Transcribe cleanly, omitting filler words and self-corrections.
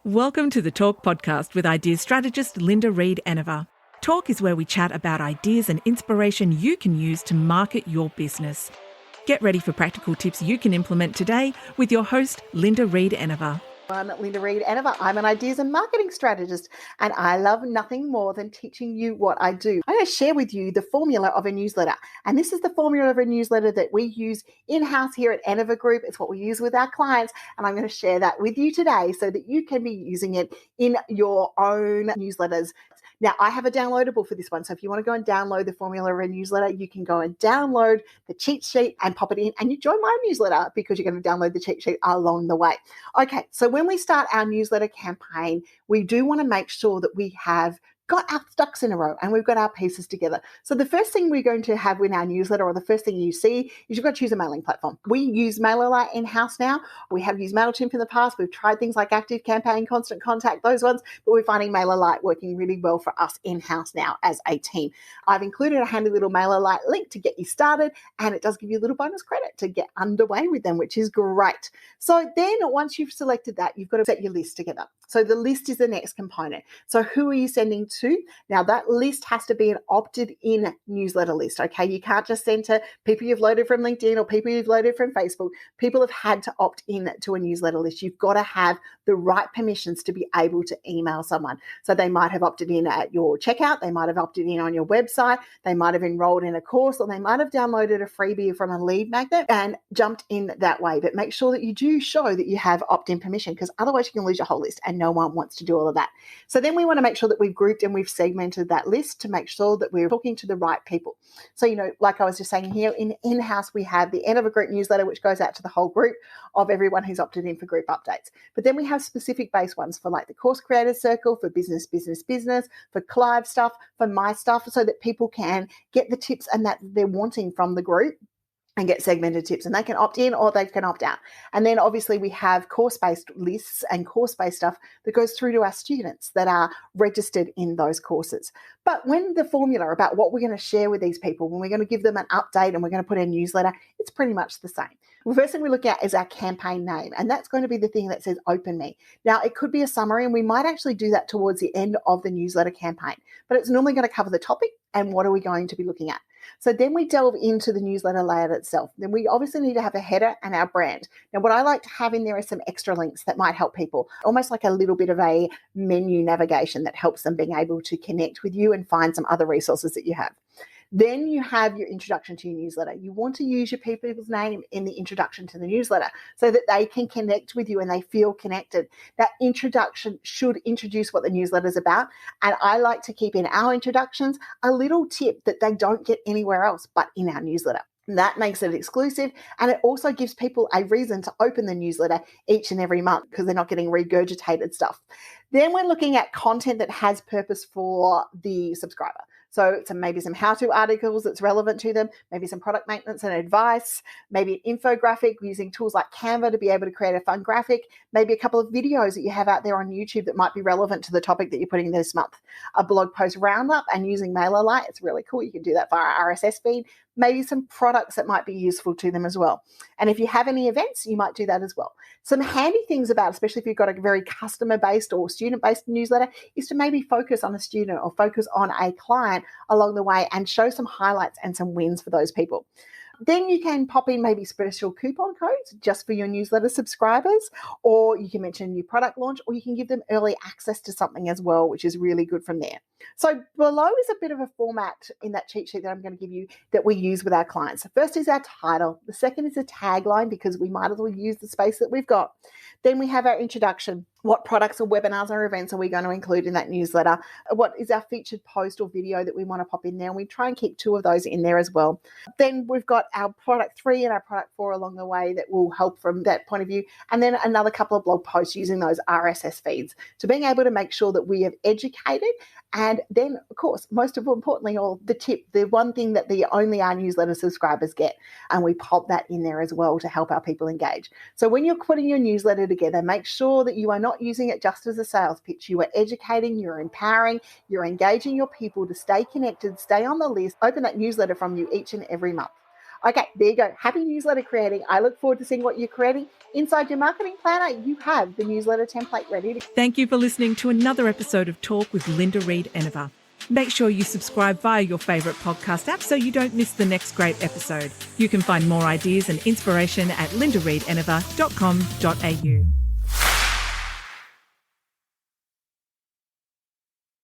Welcome to the Talk podcast with ideas strategist Linda Reed-Enever. Talk is where we chat about ideas and inspiration you can use to market your business. Get ready for practical tips you can implement today with your host, Linda Reed-Enever. I'm Linda Reed-Enever. I'm an ideas and marketing strategist, and I love nothing more than teaching you what I do. I'm going to share with you the formula of a newsletter, and this is the formula of a newsletter that we use in-house here at Enever Group. It's what we use with our clients, and I'm going to share that with you today so that you can be using it in your own newsletters. Now, I have a downloadable for this one, so if you want to go and download the formula of a newsletter, you can go and download the cheat sheet and pop it in, and you join my newsletter because you're going to download the cheat sheet along the way. Okay, so when we start our newsletter campaign, we do want to make sure that we have got our ducks in a row and we've got our pieces together. So the first thing we're going to have in our newsletter, or the first thing you see, is you've got to choose a mailing platform. We use MailerLite in-house now. We have used MailChimp in the past. We've tried things like ActiveCampaign, Constant Contact, those ones, but we're finding MailerLite working really well for us in-house now as a team. I've included a handy little MailerLite link to get you started, and it does give you a little bonus credit to get underway with them, which is great. So then once you've selected that, you've got to set your list together. So the list is the next component. So who are you sending to? Now that list has to be an opted-in newsletter list, okay? You can't just send to people you've loaded from LinkedIn or people you've loaded from Facebook. People have had to opt in to a newsletter list. You've got to have the right permissions to be able to email someone. So they might have opted in at your checkout, they might have opted in on your website, they might have enrolled in a course, or they might have downloaded a freebie from a lead magnet and jumped in that way. But make sure that you do show that you have opt-in permission, because otherwise you can lose your whole list and no one wants to do all of that. So then we want to make sure that we've grouped and we've segmented that list to make sure that we're talking to the right people. So, like I was just saying here, in-house, we have the Enever Group newsletter, which goes out to the whole group of everyone who's opted in for group updates. But then we have specific base ones for like the Course Creators Circle, for business, for Clive stuff, for my stuff, so that people can get the tips and that they're wanting from the group and get segmented tips, and they can opt in or they can opt out. And then obviously we have course-based lists and course-based stuff that goes through to our students that are registered in those courses. But when the formula about what we're going to share with these people, when we're going to give them an update and we're going to put in a newsletter, it's pretty much the same. The first thing we look at is our campaign name, and that's going to be the thing that says Open Me. Now, it could be a summary, and we might actually do that towards the end of the newsletter campaign, but it's normally going to cover the topic and what are we going to be looking at. So then we delve into the newsletter layout itself. Then we obviously need to have a header and our brand. Now, what I like to have in there is some extra links that might help people, almost like a little bit of a menu navigation that helps them being able to connect with you and find some other resources that you have. Then you have your introduction to your newsletter. You want to use your people's name in the introduction to the newsletter so that they can connect with you and they feel connected. That introduction should introduce what the newsletter is about. And I like to keep in our introductions a little tip that they don't get anywhere else but in our newsletter. That makes it exclusive, and it also gives people a reason to open the newsletter each and every month because they're not getting regurgitated stuff. Then we're looking at content that has purpose for the subscriber. So maybe some how-to articles that's relevant to them, maybe some product maintenance and advice, maybe an infographic using tools like Canva to be able to create a fun graphic, maybe a couple of videos that you have out there on YouTube that might be relevant to the topic that you're putting this month, a blog post roundup, and using MailerLite. It's really cool. You can do that via RSS feed, maybe some products that might be useful to them as well. And if you have any events, you might do that as well. Some handy things about, especially if you've got a very customer-based or student-based newsletter, is to maybe focus on a student or focus on a client along the way and show some highlights and some wins for those people. Then you can pop in maybe special coupon codes just for your newsletter subscribers, or you can mention a new product launch, or you can give them early access to something as well, which is really good from there. So below is a bit of a format in that cheat sheet that I'm going to give you that we use with our clients. The first is our title. The second is a tagline, because we might as well use the space that we've got. Then we have our introduction. What products or webinars or events are we going to include in that newsletter? What is our featured post or video that we want to pop in there? And we try and keep 2 of those in there as well. Then we've got our product 3 and our product 4 along the way that will help from that point of view. And then another couple of blog posts using those RSS feeds. So being able to make sure that we have educated. And then, of course, most importantly, the tip, the one thing that only our newsletter subscribers get. And we pop that in there as well to help our people engage. So when you're putting your newsletter together, make sure that you are not using it just as a sales pitch. You are educating, you're empowering, you're engaging your people to stay connected, stay on the list, open that newsletter from you each and every month. Okay, there you go. Happy newsletter creating. I look forward to seeing what you're creating Inside your marketing planner, you have the newsletter template ready to go. Thank you for listening to another episode of Talk with Linda Reed-Enever. Make sure you subscribe via your favourite podcast app so you don't miss the next great episode. You can find more ideas and inspiration at lindareedenever.com.au.